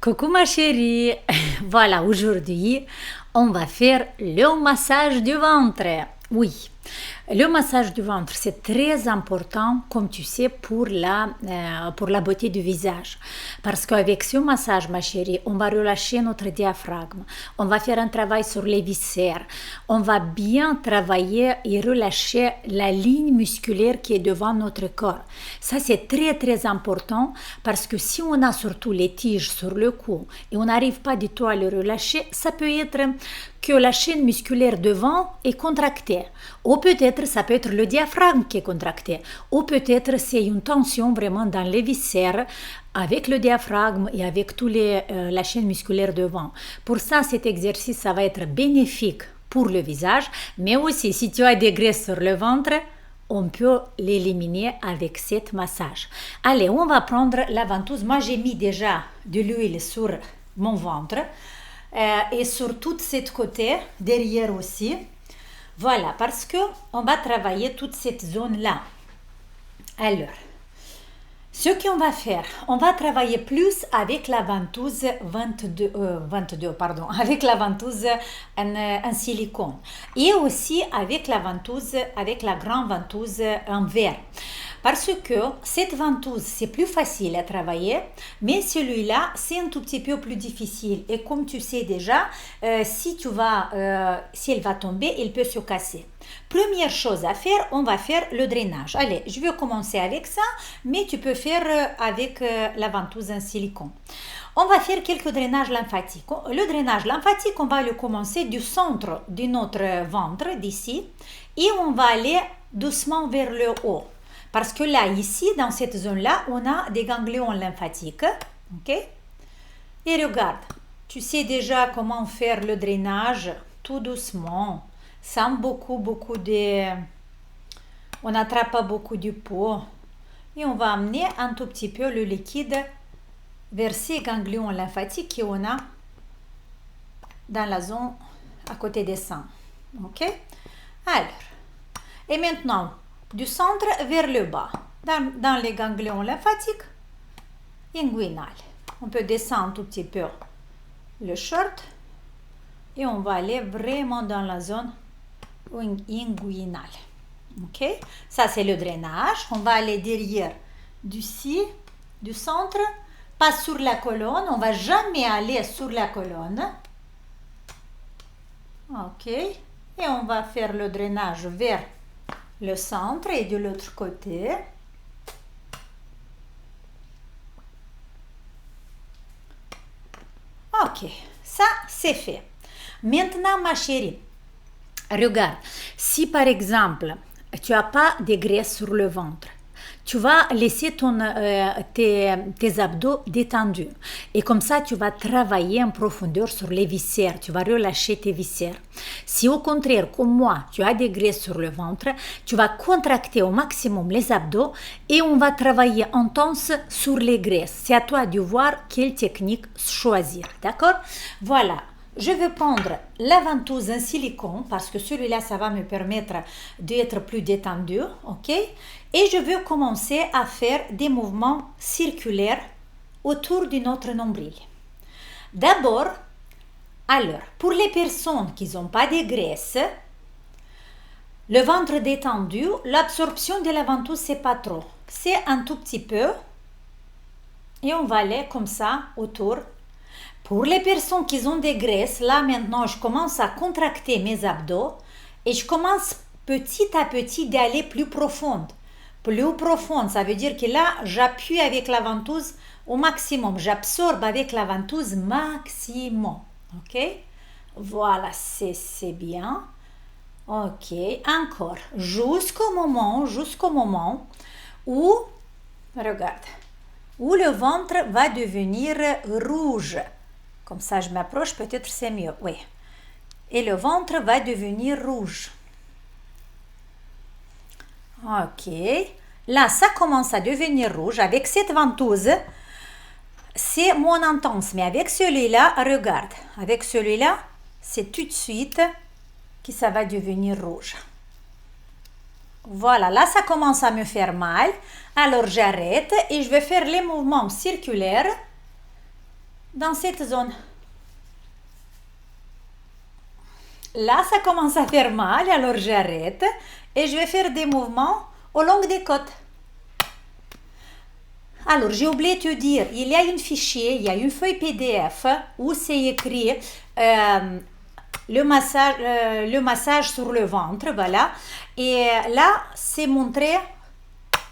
Coucou ma chérie, voilà, aujourd'hui, on va faire le massage du ventre. Oui, le massage du ventre, c'est très important, comme tu sais, pour la beauté du visage. Parce qu'avec ce massage, ma chérie, on va relâcher notre diaphragme, on va faire un travail sur les viscères, on va bien travailler et relâcher la ligne musculaire qui est devant notre corps. Ça, c'est très, très important parce que si on a surtout les tiges sur le cou et on n'arrive pas du tout à le relâcher, ça peut être que la chaîne musculaire devant est contractée. Ou peut-être ça peut être le diaphragme qui est contracté. Ou peut-être c'est une tension vraiment dans les viscères avec le diaphragme et avec la chaîne musculaire devant. Pour ça, cet exercice, ça va être bénéfique pour le visage, mais aussi si tu as des graisses sur le ventre, on peut l'éliminer avec cet massage. Allez, on va prendre la ventouse. Moi, j'ai mis déjà de l'huile sur mon ventre et sur tout cet côté, derrière aussi. Voilà, parce que on va travailler toute cette zone-là. Alors, ce qu'on va faire, on va travailler plus avec la ventouse 22, pardon, avec la ventouse en silicone et aussi avec la ventouse, avec la grande ventouse en verre. Parce que cette ventouse, c'est plus facile à travailler, mais celui-là, c'est un tout petit peu plus difficile. Et comme tu sais déjà, si elle va tomber, elle peut se casser. Première chose à faire, on va faire le drainage. Allez, je vais commencer avec ça, mais tu peux faire avec la ventouse en silicone. On va faire quelques drainages lymphatiques. Le drainage lymphatique, on va le commencer du centre de notre ventre, d'ici, et on va aller doucement vers le haut. Parce que là, ici, dans cette zone-là, on a des ganglions lymphatiques. Ok? Et regarde, tu sais déjà comment faire le drainage tout doucement, sans beaucoup de... On n'attrape pas beaucoup de peau. Et on va amener un tout petit peu le liquide vers ces ganglions lymphatiques qu'on a dans la zone à côté des seins. Ok? Alors, et maintenant, du centre vers le bas, dans les ganglions lymphatiques inguinales. On peut descendre un tout petit peu le short et on va aller vraiment dans la zone inguinale. Ok? Ça, c'est le drainage. On va aller derrière du centre, pas sur la colonne. On va jamais aller sur la colonne. Ok? Et on va faire le drainage vers le centre et de l'autre côté. Ok, ça c'est fait. Maintenant, ma chérie, regarde, si par exemple, tu n'as pas de graisse sur le ventre, tu vas laisser tes abdos détendus. Et comme ça, tu vas travailler en profondeur sur les viscères. Tu vas relâcher tes viscères. Si au contraire, comme moi, tu as des graisses sur le ventre, tu vas contracter au maximum les abdos et on va travailler intense sur les graisses. C'est à toi de voir quelle technique choisir. D'accord? Voilà. Je vais prendre la ventouse en silicone parce que celui-là, ça va me permettre d'être plus détendu. Ok? Et je vais commencer à faire des mouvements circulaires autour de notre nombril. D'abord, alors, pour les personnes qui n'ont pas de graisse, le ventre détendu, l'absorption de la ventouse, c'est pas trop. C'est un tout petit peu. Et on va aller comme ça autour. Pour les personnes qui ont des graisses, là maintenant, je commence à contracter mes abdos et je commence petit à petit d'aller plus profonde. Plus profonde, ça veut dire que là, j'appuie avec la ventouse au maximum. J'absorbe avec la ventouse maximum. Ok? Voilà, c'est bien. Ok, encore. Jusqu'au moment où, regarde, où le ventre va devenir rouge. Comme ça, je m'approche, peut-être c'est mieux. Oui. Et le ventre va devenir rouge. Ok. Là, ça commence à devenir rouge. Avec cette ventouse, c'est moins intense. Mais avec celui-là, regarde. Avec celui-là, c'est tout de suite que ça va devenir rouge. Voilà, là, ça commence à me faire mal. Alors, j'arrête et je vais faire les mouvements circulaires dans cette zone. Là, ça commence à faire mal, alors j'arrête et je vais faire des mouvements au long des côtes. Alors, j'ai oublié de te dire, il y a un fichier, il y a une feuille PDF où c'est écrit le massage sur le ventre, voilà. Et là, c'est montré.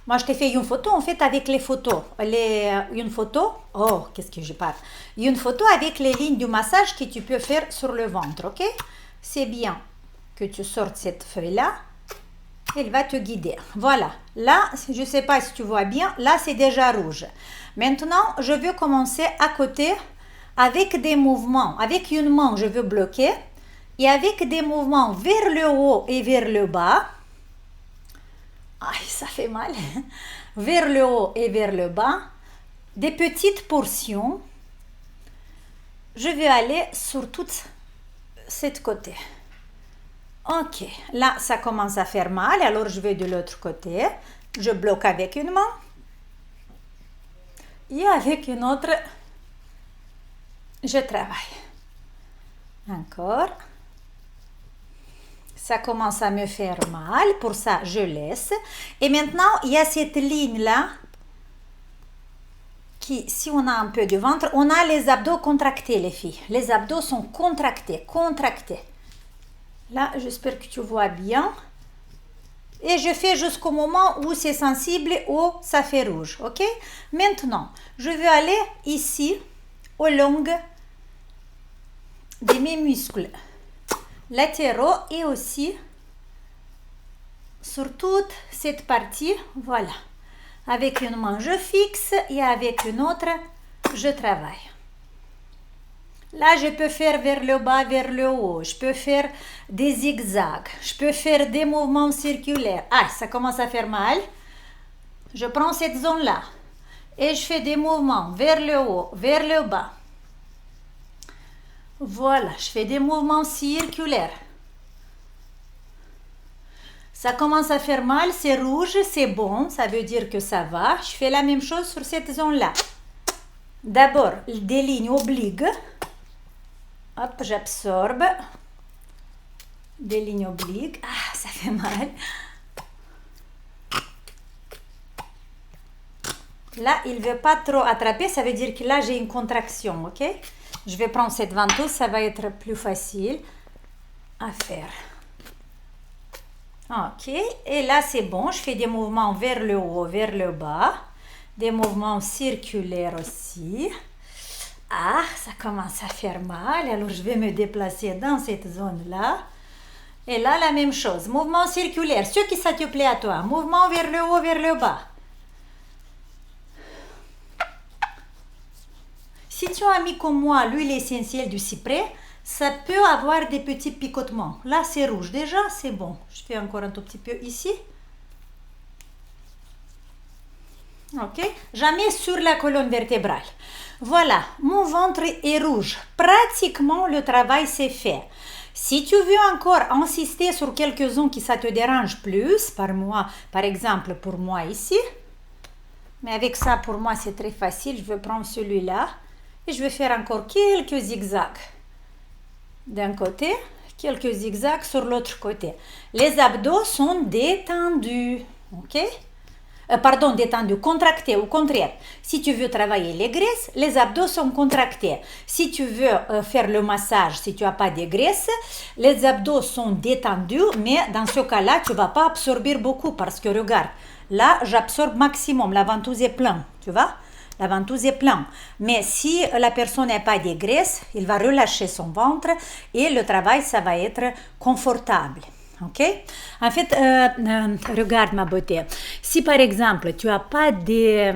Moi, je t'ai fait une photo, en fait, avec les photos. Une photo, oh, qu'est-ce que je parle? Une photo avec les lignes du massage que tu peux faire sur le ventre, ok? C'est bien que tu sortes cette feuille-là. Elle va te guider. Voilà. Là, je ne sais pas si tu vois bien, là, c'est déjà rouge. Maintenant, je veux commencer à côté avec des mouvements. Avec une main, je veux bloquer. Et avec des mouvements vers le haut et vers le bas. Aïe, ça fait mal. Vers le haut et vers le bas. Des petites portions. Je vais aller sur toute cette côté. Ok, là, ça commence à faire mal. Alors, je vais de l'autre côté. Je bloque avec une main. Et avec une autre, je travaille. Encore. Ça commence à me faire mal. Pour ça, je laisse. Et maintenant, il y a cette ligne-là qui, si on a un peu de ventre, on a les abdos contractés, les filles. Les abdos sont contractés, contractés. Là, j'espère que tu vois bien. Et je fais jusqu'au moment où c'est sensible, où ça fait rouge, ok? Maintenant, je vais aller ici, au long de mes muscles latéraux et aussi sur toute cette partie, voilà. Avec une main, je fixe et avec une autre, je travaille. Là, je peux faire vers le bas, vers le haut. Je peux faire des zigzags. Je peux faire des mouvements circulaires. Ah, ça commence à faire mal. Je prends cette zone-là. Et je fais des mouvements vers le haut, vers le bas. Voilà, je fais des mouvements circulaires. Ça commence à faire mal, c'est rouge, c'est bon. Ça veut dire que ça va. Je fais la même chose sur cette zone-là. D'abord, des lignes obliques. Hop, j'absorbe des lignes obliques. Ah, ça fait mal. Là, il ne veut pas trop attraper. Ça veut dire que là, j'ai une contraction, ok? Je vais prendre cette ventouse. Ça va être plus facile à faire. Ok. Et là, c'est bon. Je fais des mouvements vers le haut, vers le bas. Des mouvements circulaires aussi. Ah, ça commence à faire mal, alors je vais me déplacer dans cette zone-là. Et là, la même chose, mouvement circulaire, ce qui ça te plaît à toi, mouvement vers le haut, vers le bas. Si tu as mis comme moi l'huile essentielle du cyprès, ça peut avoir des petits picotements. Là, c'est rouge, déjà, c'est bon. Je fais encore un tout petit peu ici. Ok, jamais sur la colonne vertébrale. Voilà, mon ventre est rouge. Pratiquement, le travail s'est fait. Si tu veux encore insister sur quelques zones qui ça te dérange plus, par exemple pour moi ici, mais avec ça, pour moi, c'est très facile. Je vais prendre celui-là et je vais faire encore quelques zigzags. D'un côté, quelques zigzags sur l'autre côté. Les abdos sont détendus, ok? Détendu, contracté, au contraire. Si tu veux travailler les graisses, les abdos sont contractés. Si tu veux faire le massage, si tu n'as pas de graisse, les abdos sont détendus, mais dans ce cas-là, tu ne vas pas absorber beaucoup parce que regarde, là, j'absorbe maximum, la ventouse est pleine, tu vois? La ventouse est pleine. Mais si la personne n'a pas de graisse, il va relâcher son ventre et le travail, ça va être confortable. Ok? En fait, regarde ma beauté. Si par exemple, tu n'as pas de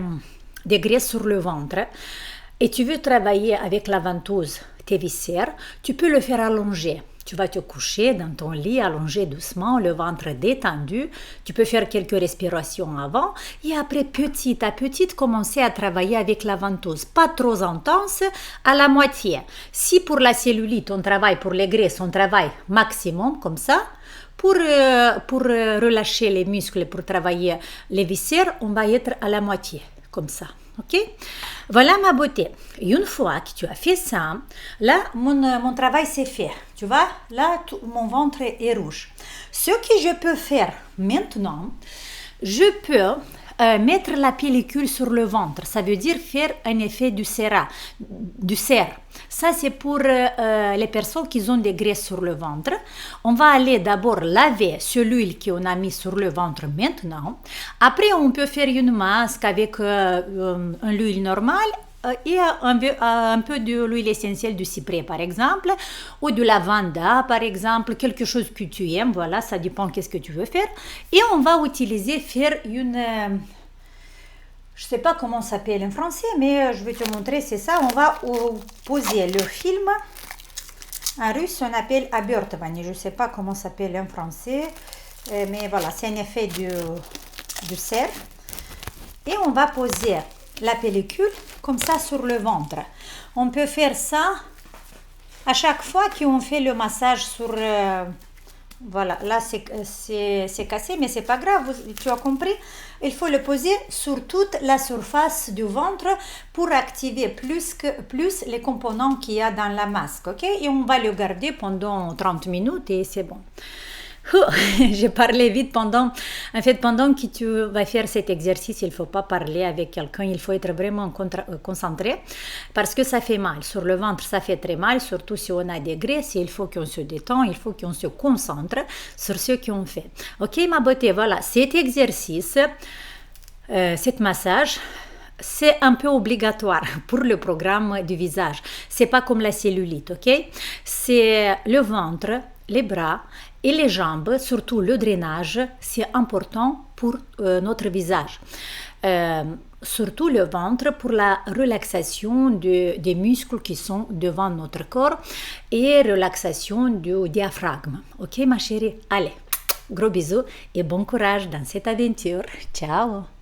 graisse sur le ventre et tu veux travailler avec la ventouse tes viscères, tu peux le faire allonger. Tu vas te coucher dans ton lit, allongé doucement, le ventre détendu. Tu peux faire quelques respirations avant et après, petit à petit, commencer à travailler avec la ventouse. Pas trop intense, à la moitié. Si pour la cellulite, on travaille pour les graisses, on travaille maximum comme ça. Pour relâcher les muscles, pour travailler les viscères, on va être à la moitié, comme ça. Ok? Voilà ma beauté. Une fois que tu as fait ça, là, mon travail c'est fait. Tu vois, là, mon ventre est rouge. Ce que je peux faire maintenant, je peux mettre la pellicule sur le ventre. Ça veut dire faire un effet du cerf. Ça, c'est pour les personnes qui ont des graisses sur le ventre. On va aller d'abord laver l'huile qu'on a mis sur le ventre maintenant. Après, on peut faire une masque avec une huile normale et un peu de l'huile essentielle du cyprès, par exemple, ou de lavanda, par exemple, quelque chose que tu aimes. Voilà, ça dépend qu'est-ce que tu veux faire. Et on va faire une... je ne sais pas comment ça s'appelle en français, mais je vais te montrer, c'est ça. On va poser le film. En russe, on appelle обертывание. Je ne sais pas comment ça s'appelle en français, mais voilà, c'est un effet du cerf. Et on va poser la pellicule comme ça sur le ventre. On peut faire ça à chaque fois qu'on fait le massage sur... voilà, là c'est cassé, mais c'est pas grave, tu as compris. Il faut le poser sur toute la surface du ventre pour activer plus les composants qu'il y a dans la masque, ok? Et on va le garder pendant 30 minutes et c'est bon. J'ai parlé vite pendant que tu vas faire cet exercice, il ne faut pas parler avec quelqu'un, il faut être vraiment concentré parce que ça fait mal. Sur le ventre, ça fait très mal, surtout si on a des graisses, il faut qu'on se détend, il faut qu'on se concentre sur ce qu'on fait. Ok, ma beauté, voilà, cet exercice, cet massage, c'est un peu obligatoire pour le programme du visage. C'est pas comme la cellulite, ok? C'est le ventre, les bras et les jambes, surtout le drainage, c'est important pour notre visage. Surtout le ventre pour la relaxation des muscles qui sont devant notre corps et relaxation du diaphragme. Ok ma chérie? Allez, gros bisous et bon courage dans cette aventure. Ciao!